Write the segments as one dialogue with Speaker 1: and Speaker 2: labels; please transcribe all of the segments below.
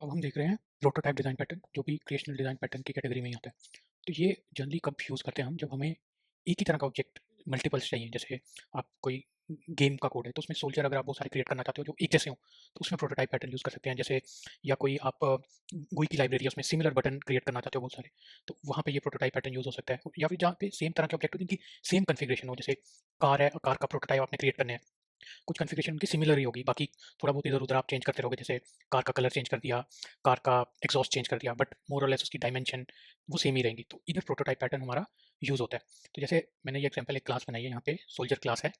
Speaker 1: अब हम देख रहे हैं प्रोटोटाइप डिज़ाइन पैटर्न, जो कि क्रिएशनल डिज़ाइन पैटर्न की कैटेगरी में ही आता है। तो ये जनरली कब यूज़ करते हैं हम, जब हमें एक ही तरह का ऑब्जेक्ट मल्टीपल्स चाहिए। जैसे आप कोई गेम का कोड है, तो उसमें सोल्जर अगर आप बहुत सारे क्रिएट करना चाहते हो जो एक जैसे हों, तो उसमें प्रोटोटाइप पैटर्न यूज़ कर सकते हैं। जैसे या कोई आप GUI की लाइब्रेरी है, उसमें सिमिलर बटन क्रिएट करना चाहते हो बहुत सारे, तो वहाँ पे ये प्रोटोटाइप पैटर्न यूज़ हो सकता है। या फिर जहाँ पे सेम तरह के ऑब्जेक्ट हो जिनकी सेम कॉन्फ़िगरेशन हो, जैसे कार है, कार का प्रोटोटाइप आपने क्रिएट करना है, कुछ कॉन्फ़िगरेशन उनकी सिमिलर ही होगी, बाकी थोड़ा बहुत इधर-उधर आप चेंज करते रहोगे। जैसे कार का कलर चेंज कर दिया, कार का एग्ज़ॉस्ट चेंज कर दिया, बट मोर और लेस उसकी डायमेंशन वो सेम ही रहेंगी। तो इधर प्रोटोटाइप पैटर्न हमारा यूज़ होता है। तो जैसे मैंने ये एग्ज़ाम्पल एक क्लास बनाई है, यहाँ पे सोल्जर क्लास है।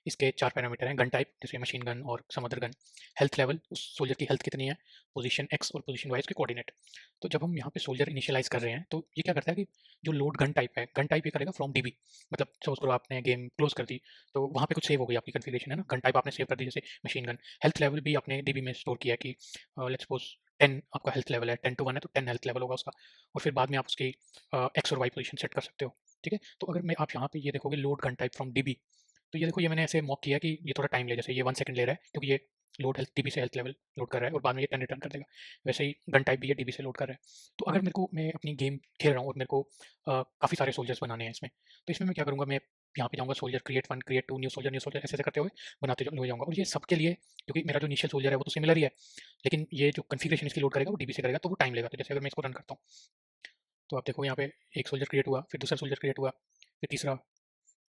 Speaker 1: इसके 4 पैरामीटर हैं, गन टाइप जैसे मशीन गन और some other gun, health level उस सोल्जर की हेल्थ कितनी है, पोज़ीशन एक्स और पोज़ीशन वाई उसके कोऑर्डिनेट। तो जब हम यहाँ पे सोल्जर इनिशियलाइज़ कर रहे हैं, तो ये क्या करता है कि जो लोड गन टाइप है, गन टाइप ये करेगा फ्रॉम डीबी। मतलब सपोज़ करो आपने गेम क्लोज़ कर दी, तो वहाँ पे कुछ सेव हो गई आपकी कॉन्फ़िगरेशन है ना, गन टाइप आपने सेव कर दी जैसे मशीन गन। हेल्थ लेवल भी आपने डीबी में स्टोर किया है कि लेट्स सपोज़ 10 आपका हेल्थ लेवल है, 10 to 1 है तो 10 हेल्थ लेवल होगा उसका। और फिर बाद में आप उसकी एक्स और वाई पोज़ीशन सेट कर सकते हो, ठीक है? तो अगर मैं आप यहाँ पे ये देखोगे load gun type from dB, तो ये देखो ये मैंने ऐसे मॉक किया कि ये थोड़ा टाइम ले, जैसे ये 1 सेकंड ले रहा है क्योंकि ये लोड हेल्थ डीबी से हेल्थ लेवल लोड कर रहा है और बाद में ये 10 रिटर्न कर देगा। वैसे ही गन टाइप भी ये डीबी से लोड कर रहा है। तो अगर मेरे को मैं अपनी गेम खेल रहा हूँ और मेरे को काफ़ी सारे सोल्जर्स बनाने हैं इसमें, तो इसमें मैं क्या करूँगा, मैं यहाँ पे जाऊँगा soldier create 1 create 2 new soldier ऐसे-ऐसे करते हुए बनाते हुए जाऊँगा। और ये सबके लिए, क्योंकि मेरा जो इनिशियल सोल्जर है वो तो सिमिलर ही है, लेकिन ये जो कॉन्फ़िगरेशन इसकी लोड करेगा वो डीबी से करेगा, तो वो टाइम लेगा। तो जैसे अगर मैं इसको रन करता हूँ, तो आप देखो यहाँ पे एक सोल्जर क्रिएट हुआ, फिर दूसरा सोल्जर क्रिएट हुआ, फिर तीसरा,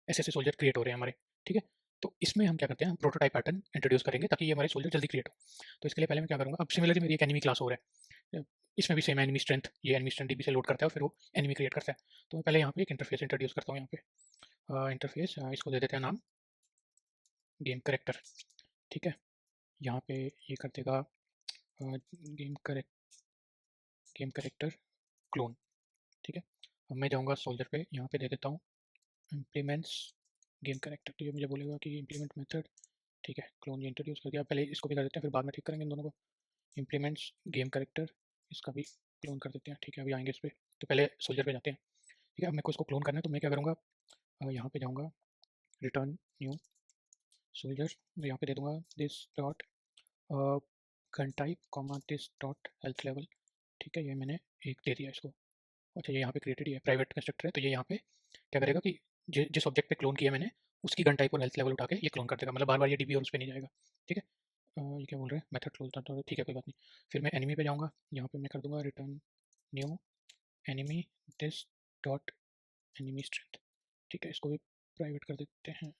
Speaker 1: ऐसे-ऐसे सोल्जर क्रिएट हो रहे हैं हमारे, ठीक है? तो इसमें हम क्या करते हैं, हम प्रोटोटाइप पैटर्न इंट्रोड्यूस करेंगे ताकि ये हमारे सोल्जर जल्दी क्रिएट हो। तो इसके लिए पहले मैं क्या करूँगा, अब सिमिलरली मेरी एक एनिमी क्लास और है। इसमें भी सेम एनिमी स्ट्रेंथ, ये एनिमी स्ट्रेंथ डीबी से लोड करता है और फिर वो एनिमी क्रिएट करता है। तो मैं पहले यहाँ पे एक इंटरफेस इंट्रोड्यूस करता हूँ यहाँ पे। इंटरफेस इसको दे देते हैं नाम गेम कैरेक्टर, ठीक है? यहाँ पे ये कर देगा game correct game character clone, ठीक है? अब मैं जाऊँगा सोल्जर पे, यहाँ पे दे देता हूँ इम्प्लीमेंट्स गेम कैरेक्टर। तो ये मुझे बोलेगा कि इम्प्लीमेंट मेथड, ठीक है? क्लोन ये इंट्रोड्यूस कर दिया, पहले इसको भी कर देते हैं फिर बाद में ठीक करेंगे इन दोनों को। इम्प्लीमेंट्स गेम कैरेक्टर, इसका भी क्लोन कर देते हैं, ठीक है? अभी आएँगे इस पे, तो पहले सोल्जर पे जाते हैं, ठीक है? अब मेरे को इसको क्लोन करना है, तो मैं क्या करूँगा, यहाँ पे जाऊँगा, रिटर्न न्यू सोल्जर, यहाँ पे दे दूँगा this dot gun type comma this dot health level, ठीक है? ये मैंने एक दे दिया इसको। अच्छा, ये यहाँ पे क्रिएटेड ही है, प्राइवेट कंस्ट्रक्टर है, तो ये यहाँ पे क्या करेगा कि जिस ऑब्जेक्ट पे क्लोन किया मैंने, उसकी गन टाइप और हेल्थ लेवल उठा के ये क्लोन कर देगा। मतलब बार बार ये डीबी और उस पे नहीं जाएगा, ठीक है? ये क्या बोल रहे हैं, मेथड क्लोज था, तो ठीक है कोई बात नहीं। फिर मैं एनिमी पे जाऊँगा, यहाँ पे मैं कर दूँगा return new enemy this dot enemy strength, ठीक है? इसको भी प्राइवेट कर देते हैं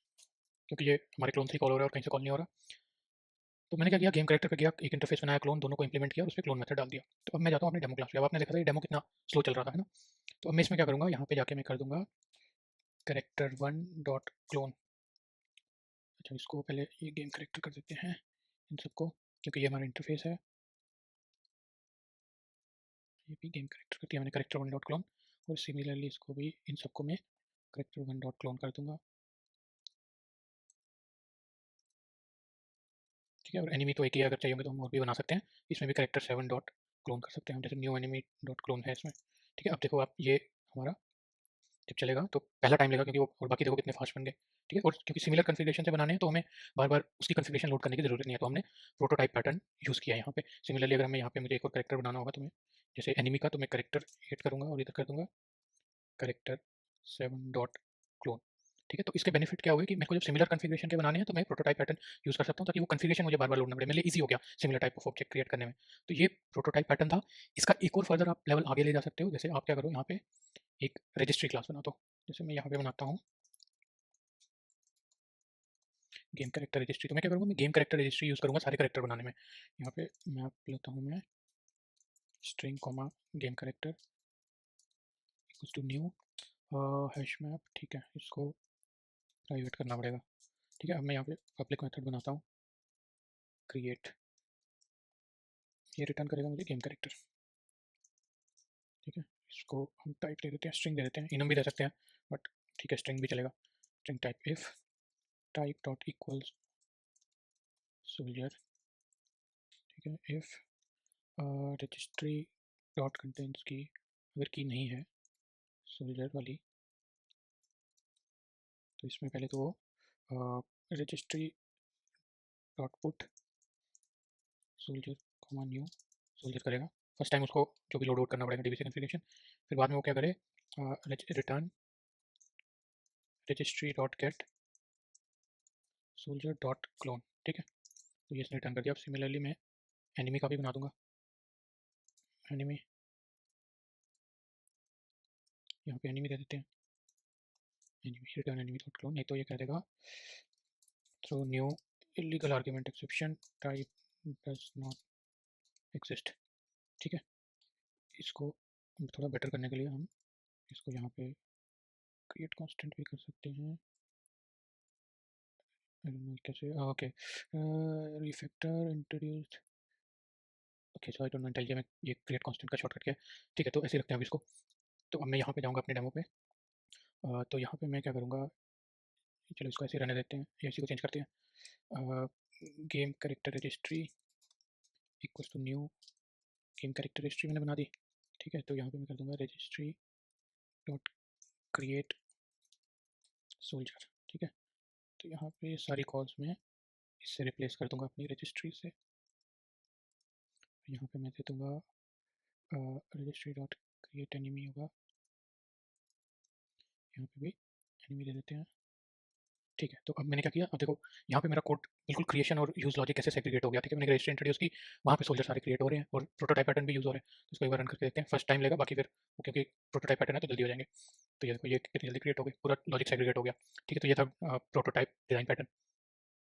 Speaker 1: क्योंकि ये हमारे क्लोन से ही कॉल हो रहा है और कहीं से कॉल नहीं हो रहा। तो मैंने क्या किया, गेम कैरेक्टर पे गया, एक इंटरफेस बनाया क्लोन, दोनों को इंप्लीमेंट किया और उस पे क्लोन मेथड डाल दिया। तो अब मैं जाता हूँ अपनी डेमो क्लास पे। अब आपने देखा था ये डेमो कितना स्लो चल रहा था, है ना? तो अब मैं इसमें क्या करूँगा, यहाँ पे जाके मैं कर दूँगा कैरेक्टर 1 डॉट क्लोन। अच्छा, इसको पहले ये गेम कैरेक्टर कर देते हैं इन सबको, क्योंकि ये हमारा इंटरफेस है। ये भी गेम कैरेक्टर कर दिया मैंने, कैरेक्टर 1 डॉट क्लोन। और सिमिलरली इसको भी, इन सबको मैं कैरेक्टर 1 डॉट क्लोन कर दूँगा, ठीक है? और एनिमी तो एक ही, अगर चाहिए होंगे तो हम और भी बना सकते हैं। इसमें भी कैरेक्टर 7 डॉट क्लोन कर सकते हैं हम, जैसे न्यू एनिमी डॉट क्लोन है इसमें, ठीक है? अब देखो आप, ये हमारा जब चलेगा तो पहला टाइम लेगा क्योंकि वो, और बाकी देखो कितने फास्ट बन गए, ठीक है? और क्योंकि सिमिलर कॉन्फ़िगरेशन से बनाने हैं तो हमें बार-बार उसकी कॉन्फ़िगरेशन लोड करने की ज़रूरत नहीं है, तो हमने प्रोटोटाइप पैटर्न यूज़ किया है यहाँ पे। सिमिलरली अगर हमें यहाँ पे मुझे एक और कैरेक्टर बनाना होगा, तो मैं जैसे एनिमी का, तो मैं कैरेक्टर एड करूँगा और इधर कर दूँगा कैरेक्टर 7 डॉट क्लोन, ठीक है? तो इसके बेनिफिट क्या हुए कि मेरे को जब सिमिलर कॉन्फ़िगरेशन के बनाने हैं तो मैं प्रोटोटाइप पैटर्न यूज़ कर सकता हूँ ताकि वो कॉन्फ़िगरेशन मुझे बार-बार लोड ना पड़े, मेरे लिए ईज़ी हो गया similar type of object create करने में। तो ये प्रोटोटाइप पैटर्न था। इसका एक और फर्दर आप लेवल आगे ले जा सकते हो। जैसे आप क्या करो, यहाँ पे एक रजिस्ट्री क्लास बना दो। जैसे मैं यहाँ पे बनाता हूँ गेम कैरेक्टर रजिस्ट्री, तो मैं क्या करूँगा, मैं गेम कैरेक्टर रजिस्ट्री यूज़ करूँगा सारे कैरेक्टर बनाने में। यहाँ पे मैप लेता हूँ मैं, string comma game character equals to new hash map, ठीक है? इसको प्राइवेट करना पड़ेगा, ठीक है? अब मैं यहाँ पे पब्लिक मेथड बनाता हूँ क्रिएट, ये रिटर्न करेगा मुझे गेम कैरेक्टर, ठीक है? इसको हम टाइप दे देते हैं, स्ट्रिंग दे देते हैं, इनम भी दे सकते हैं, बट ठीक है स्ट्रिंग भी चलेगा। String type if type dot equals soldier, ठीक है? इफ रजिस्ट्री डॉट कंटेंट्स की अगर की नहीं है सोल्जर वाली, तो इसमें पहले तो registry dot put soldier comma new soldier करेगा। फर्स्ट टाइम उसको जो भी लोड आउट करना पड़ेगा डीबीसी कॉन्फ़िगरेशन, फिर बाद में वो क्या करे, return registry dot gate soldier dot clone, ठीक है। तो ये इसने रिटर्न कर दिया। अब सिमिलरली मैं एनिमी का भी बना दूंगा। एनिमी, यहाँ पे एनिमी दे देते हैं, enemy return enemy dot clone. नहीं तो ये कह देगा throw new illegal argument exception type does not exist, ठीक है। इसको थोड़ा बेटर करने के लिए हम इसको यहाँ पे क्रिएट कांस्टेंट भी कर सकते हैं। कैसे, okay, refactor introduced, okay so I don't know intelligent में ये क्रिएट कांस्टेंट का शॉर्टकट क्या है, ठीक है। तो ऐसे रखते हैं अब इसको। तो अब मैं यहाँ पे जाऊँगा अपने डेमो पे। तो यहाँ पे मैं क्या करूँगा, चलो इसको ऐसे रहने देते हैं, या इसी को चेंज करते हैं। Game character registry equals to new game character registry मैंने बना दी, ठीक है। तो यहाँ पे मैं कर दूँगा रजिस्ट्री डॉट क्रिएट सोल्जर, ठीक है। तो यहाँ पे सारी कॉल्स में इससे रिप्लेस कर दूँगा अपनी रजिस्ट्री से। यहाँ पे मैं दे दूँगा रजिस्ट्री डॉट क्रिएट एनिमी होगा, यहाँ पे भी एनिमी दे देते हैं, ठीक है। तो अब मैंने क्या किया, अब देखो यहाँ पे मेरा कोड बिल्कुल क्रिएशन और यूज लॉजिक कैसे सेग्रीगेट हो गया, ठीक है। मैंने रजिस्ट्री इंट्रोड्यूस की, वहाँ पे सोल्जर सारे क्रिएट हो रहे हैं और प्रोटोटाइप पैटर्न भी यूज हो रहे हैं। तो इसको एक बार रन करके देखते हैं, फर्स्ट टाइम लेगा, बाकी फिर क्योंकि प्रोटोटाइप पैटर्न है तो जल्दी हो जाएंगे। तो ये देखो ये कितनी जल्दी क्रिएट हो गई, पूरा लॉजिक सेग्रीगेट हो गया, ठीक है। तो ये था प्रोटोटाइप डिजाइन पैटर्न।